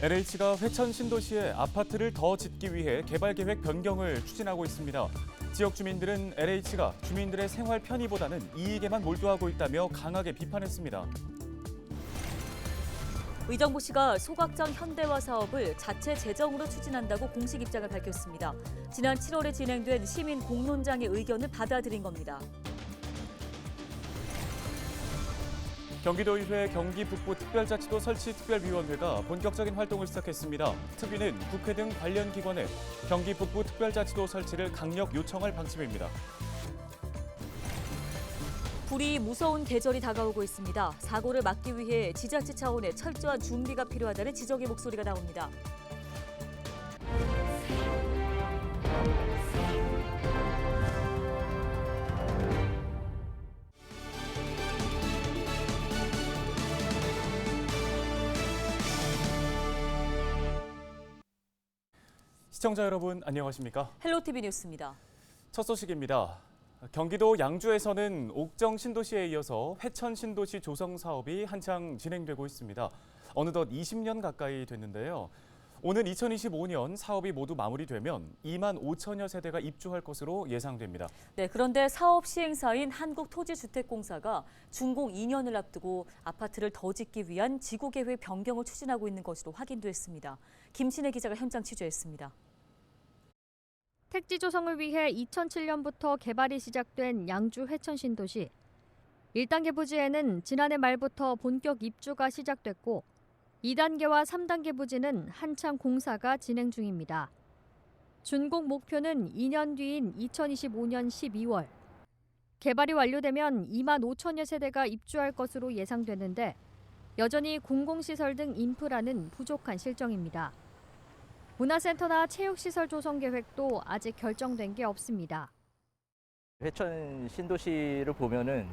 LH가 회천 신도시에 아파트를 더 짓기 위해 개발 계획 변경을 추진하고 있습니다. 지역 주민들은 LH가 주민들의 생활 편의보다는 이익에만 몰두하고 있다며 강하게 비판했습니다. 의정부시가 소각장 현대화 사업을 자체 재정으로 추진한다고 공식 입장을 밝혔습니다. 지난 7월에 진행된 시민 공론장의 의견을 받아들인 겁니다. 경기도의회 경기북부특별자치도 설치특별위원회가 본격적인 활동을 시작했습니다. 특위는 국회 등 관련 기관에 경기북부특별자치도 설치를 강력 요청할 방침입니다. 불이 무서운 계절이 다가오고 있습니다. 사고를 막기 위해 지자체 차원의 철저한 준비가 필요하다는 지적의 목소리가 나옵니다. 시청자 여러분 안녕하십니까? 헬로티비 뉴스입니다. 첫 소식입니다. 경기도 양주에서는 옥정 신도시에 이어서 회천 신도시 조성 사업이 한창 진행되고 있습니다. 어느덧 20년 가까이 됐는데요. 오는 2025년 사업이 모두 마무리되면 2만 5천여 세대가 입주할 것으로 예상됩니다. 네, 그런데 사업 시행사인 한국토지주택공사가 준공 2년을 앞두고 아파트를 더 짓기 위한 지구계획 변경을 추진하고 있는 것으로 확인됐습니다. 김신혜 기자가 현장 취재했습니다. 택지 조성을 위해 2007년부터 개발이 시작된 양주 회천 신도시. 1단계 부지에는 지난해 말부터 본격 입주가 시작됐고 2단계와 3단계 부지는 한창 공사가 진행 중입니다. 준공 목표는 2년 뒤인 2025년 12월. 개발이 완료되면 2만 5천여 세대가 입주할 것으로 예상되는데 여전히 공공시설 등 인프라는 부족한 실정입니다. 문화센터나 체육시설 조성 계획도 아직 결정된 게 없습니다. 회천 신도시를 보면은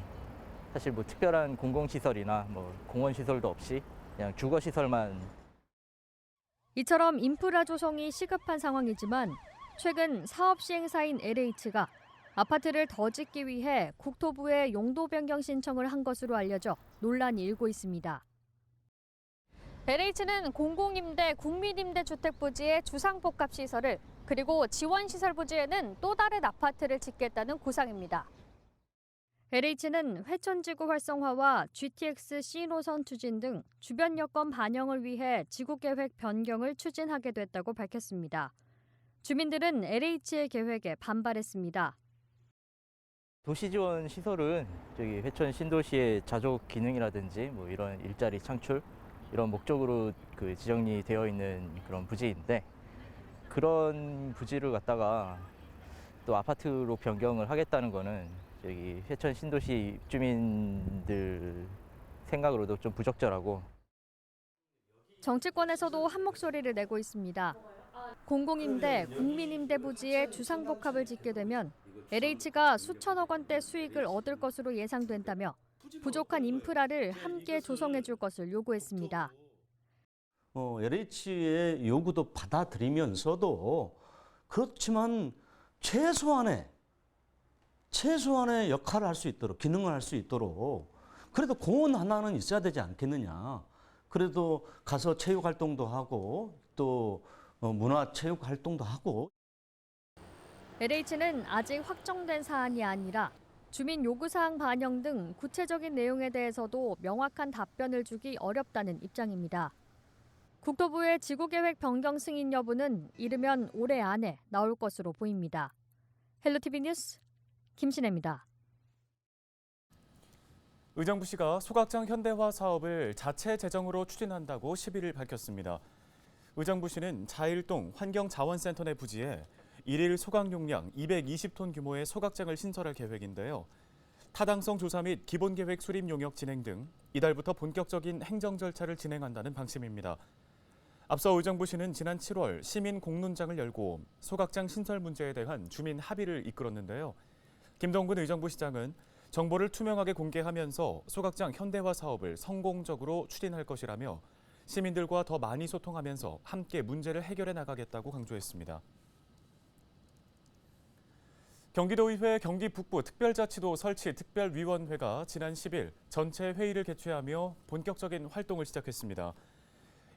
사실 뭐 특별한 공공시설이나 공원 시설도 없이 그냥 주거 시설만. 이처럼 인프라 조성이 시급한 상황이지만 최근 사업 시행사인 LH가 아파트를 더 짓기 위해 국토부에 용도 변경 신청을 한 것으로 알려져 논란이 일고 있습니다. LH는 공공임대, 국민임대 주택 부지의 주상복합 시설을 그리고 지원시설 부지에는 또 다른 아파트를 짓겠다는 구상입니다. LH는 회천지구 활성화와 GTX C노선 추진 등 주변 여건 반영을 위해 지구계획 변경을 추진하게 됐다고 밝혔습니다. 주민들은 LH의 계획에 반발했습니다. 도시지원 시설은 회천 신도시의 자족 기능이라든지 이런 일자리 창출 이런 목적으로 지정이 되어 있는 그런 부지인데 그런 부지를 갖다가 또 아파트로 변경을 하겠다는 거는 회천 신도시 입주민들 생각으로도 좀 부적절하고. 정치권에서도 한 목소리를 내고 있습니다. 공공임대, 국민임대 부지에 주상복합을 짓게 되면 LH가 수천억 원대 수익을 얻을 것으로 예상된다며 부족한 인프라를 함께 조성해 줄 것을 요구했습니다. LH의 요구도 받아들이면서도 그렇지만 최소한의 역할을 할 수 있도록, 기능을 할 수 있도록 그래도 공원 하나는 있어야 되지 않겠느냐. 그래도 가서 체육 활동도 하고 또 문화 체육 활동도 하고. LH는 아직 확정된 사안이 아니라 주민 요구사항 반영 등 구체적인 내용에 대해서도 명확한 답변을 주기 어렵다는 입장입니다. 국토부의 지구계획 변경 승인 여부는 이르면 올해 안에 나올 것으로 보입니다. 헬로티비 뉴스 김신혜입니다. 의정부시가 소각장 현대화 사업을 자체 재정으로 추진한다고 11일 밝혔습니다. 의정부시는 자일동 환경자원센터 내 부지에 일일 소각 용량 220톤 규모의 소각장을 신설할 계획인데요. 타당성 조사 및 기본계획 수립 용역 진행 등 이달부터 본격적인 행정 절차를 진행한다는 방침입니다. 앞서 의정부시는 지난 7월 시민 공론장을 열고 소각장 신설 문제에 대한 주민 합의를 이끌었는데요. 김동근 의정부시장은 정보를 투명하게 공개하면서 소각장 현대화 사업을 성공적으로 추진할 것이라며 시민들과 더 많이 소통하면서 함께 문제를 해결해 나가겠다고 강조했습니다. 경기도의회 경기북부특별자치도 설치 특별위원회가 지난 10일 전체 회의를 개최하며 본격적인 활동을 시작했습니다.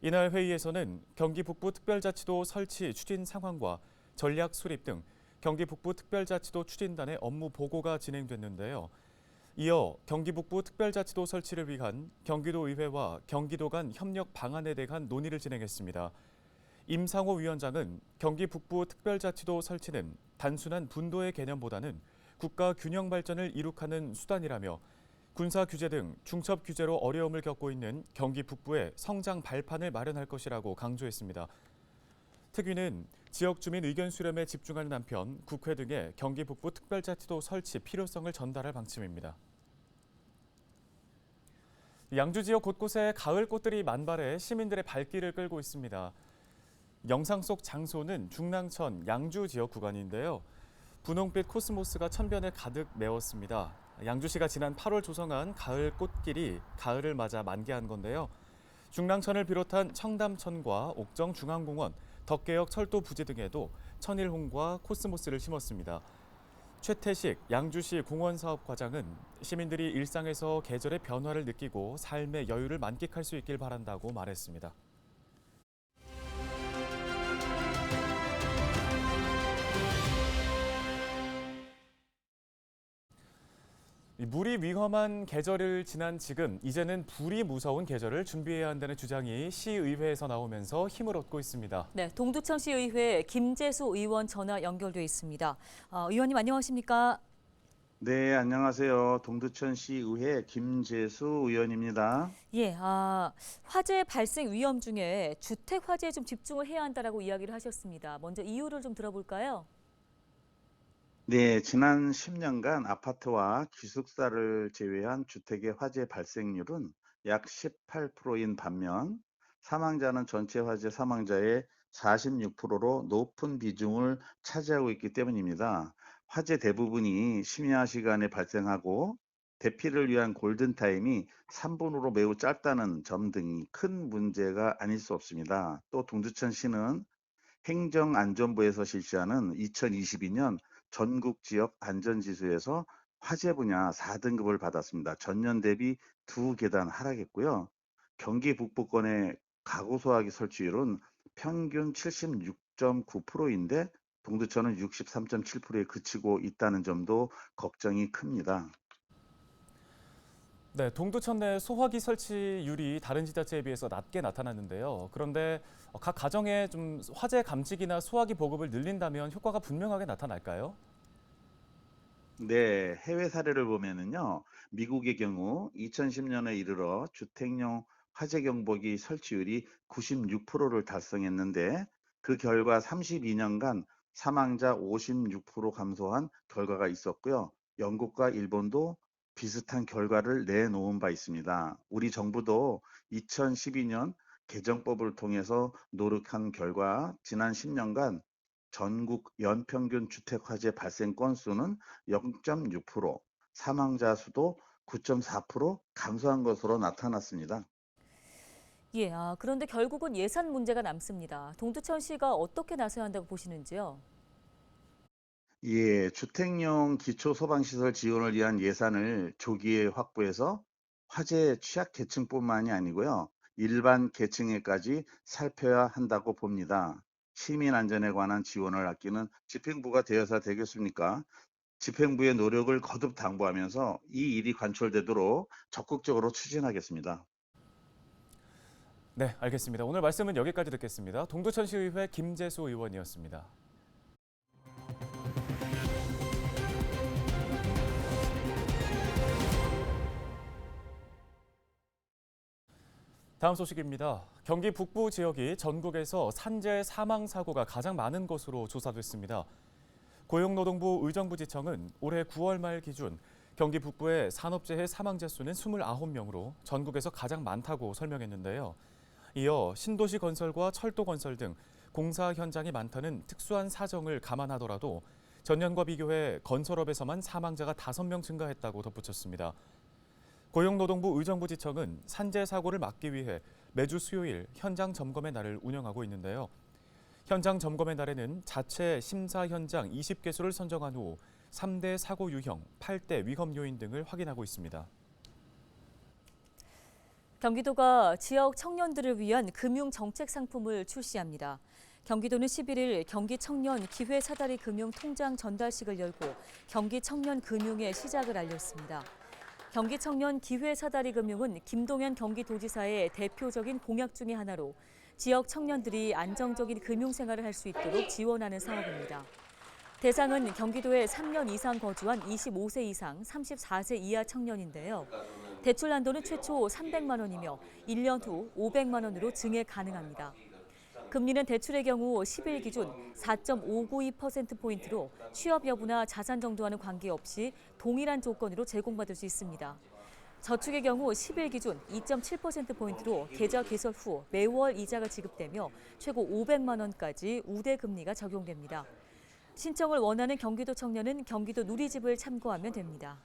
이날 회의에서는 경기 북부 특별자치도 설치 추진 상황과 전략 수립 등 경기 북부 특별자치도 추진단의 업무 보고가 진행됐는데요. 이어 경기 북부 특별자치도 설치를 위한 경기도의회와 경기도 간 협력 방안에 대한 논의를 진행했습니다. 임상호 위원장은 경기 북부 특별자치도 설치는 단순한 분도의 개념보다는 국가 균형 발전을 이룩하는 수단이라며 군사 규제 등 중첩 규제로 어려움을 겪고 있는 경기 북부의 성장 발판을 마련할 것이라고 강조했습니다. 특위는 지역 주민 의견 수렴에 집중하는 한편 국회 등에 경기 북부 특별자치도 설치 필요성을 전달할 방침입니다. 양주 지역 곳곳에 가을 꽃들이 만발해 시민들의 발길을 끌고 있습니다. 영상 속 장소는 중랑천 양주 지역 구간인데요. 분홍빛 코스모스가 천변에 가득 메웠습니다. 양주시가 지난 8월 조성한 가을 꽃길이 가을을 맞아 만개한 건데요. 중랑천을 비롯한 청담천과 옥정중앙공원, 덕계역 철도 부지 등에도 천일홍과 코스모스를 심었습니다. 최태식 양주시 공원사업과장은 시민들이 일상에서 계절의 변화를 느끼고 삶의 여유를 만끽할 수 있길 바란다고 말했습니다. 물이 위험한 계절을 지난 지금 이제는 불이 무서운 계절을 준비해야 한다는 주장이 시의회에서 나오면서 힘을 얻고 있습니다. 네, 동두천시의회 김재수 의원 전화 연결돼 있습니다. 의원님 안녕하십니까? 네, 안녕하세요. 동두천시의회 김재수 의원입니다. 예, 화재 발생 위험 중에 주택 화재에 좀 집중을 해야 한다라고 이야기를 하셨습니다. 먼저 이유를 좀 들어볼까요? 네, 지난 10년간 아파트와 기숙사를 제외한 주택의 화재 발생률은 약 18%인 반면 사망자는 전체 화재 사망자의 46%로 높은 비중을 차지하고 있기 때문입니다. 화재 대부분이 심야 시간에 발생하고 대피를 위한 골든타임이 3분으로 매우 짧다는 점 등이 큰 문제가 아닐 수 없습니다. 또 동두천시는 행정안전부에서 실시하는 2022년 전국 지역 안전지수에서 화재 분야 4등급을 받았습니다. 전년 대비 2계단 하락했고요. 경기 북부권의 가구 소화기 설치율은 평균 76.9%인데 동두천은 63.7%에 그치고 있다는 점도 걱정이 큽니다. 네, 동두천 내 소화기 설치율이 다른 지자체에 비해서 낮게 나타났는데요. 그런데 각 가정에 좀 화재 감지기나 소화기 보급을 늘린다면 효과가 분명하게 나타날까요? 네, 해외 사례를 보면은요, 미국의 경우 2010년에 이르러 주택용 화재 경보기 설치율이 96%를 달성했는데 그 결과 32년간 사망자 56% 감소한 결과가 있었고요. 영국과 일본도 비슷한 결과를 내놓은 바 있습니다. 우리 정부도 2012년 개정법을 통해서 노력한 결과 지난 10년간 전국 연평균 주택 화재 발생 건수는 0.6%, 사망자 수도 9.4% 감소한 것으로 나타났습니다. 예, 그런데 결국은 예산 문제가 남습니다. 동두천시가 어떻게 나서야 한다고 보시는지요? 예, 주택용 기초 소방시설 지원을 위한 예산을 조기에 확보해서 화재 취약 계층뿐만이 아니고요. 일반 계층에까지 살펴야 한다고 봅니다. 시민 안전에 관한 지원을 아끼는 집행부가 되어서 되겠습니까? 집행부의 노력을 거듭 당부하면서 이 일이 관철되도록 적극적으로 추진하겠습니다. 네, 알겠습니다. 오늘 말씀은 여기까지 듣겠습니다. 동두천시의회 김재수 의원이었습니다. 다음 소식입니다. 경기 북부 지역이 전국에서 산재 사망 사고가 가장 많은 것으로 조사됐습니다. 고용노동부 의정부지청은 올해 9월 말 기준 경기 북부의 산업재해 사망자 수는 29명으로 전국에서 가장 많다고 설명했는데요. 이어 신도시 건설과 철도 건설 등 공사 현장이 많다는 특수한 사정을 감안하더라도 전년과 비교해 건설업에서만 사망자가 5명 증가했다고 덧붙였습니다. 고용노동부 의정부지청은 산재 사고를 막기 위해 매주 수요일 현장 점검의 날을 운영하고 있는데요. 현장 점검의 날에는 자체 심사 현장 20개소를 선정한 후 3대 사고 유형, 8대 위험 요인 등을 확인하고 있습니다. 경기도가 지역 청년들을 위한 금융 정책 상품을 출시합니다. 경기도는 11일 경기 청년 기회 사다리 금융 통장 전달식을 열고 경기 청년 금융의 시작을 알렸습니다. 경기 청년 기회 사다리 금융은 김동연 경기도지사의 대표적인 공약 중의 하나로 지역 청년들이 안정적인 금융 생활을 할 수 있도록 지원하는 사업입니다. 대상은 경기도에 3년 이상 거주한 25세 이상 34세 이하 청년인데요. 대출 한도는 최초 300만 원이며 1년 후 500만 원으로 증액 가능합니다. 금리는 대출의 경우 10일 기준 4.592%포인트로 취업 여부나 자산 정도와는 관계없이 동일한 조건으로 제공받을 수 있습니다. 저축의 경우 10일 기준 2.7%포인트로 계좌 개설 후 매월 이자가 지급되며 최고 500만 원까지 우대 금리가 적용됩니다. 신청을 원하는 경기도 청년은 경기도 누리집을 참고하면 됩니다.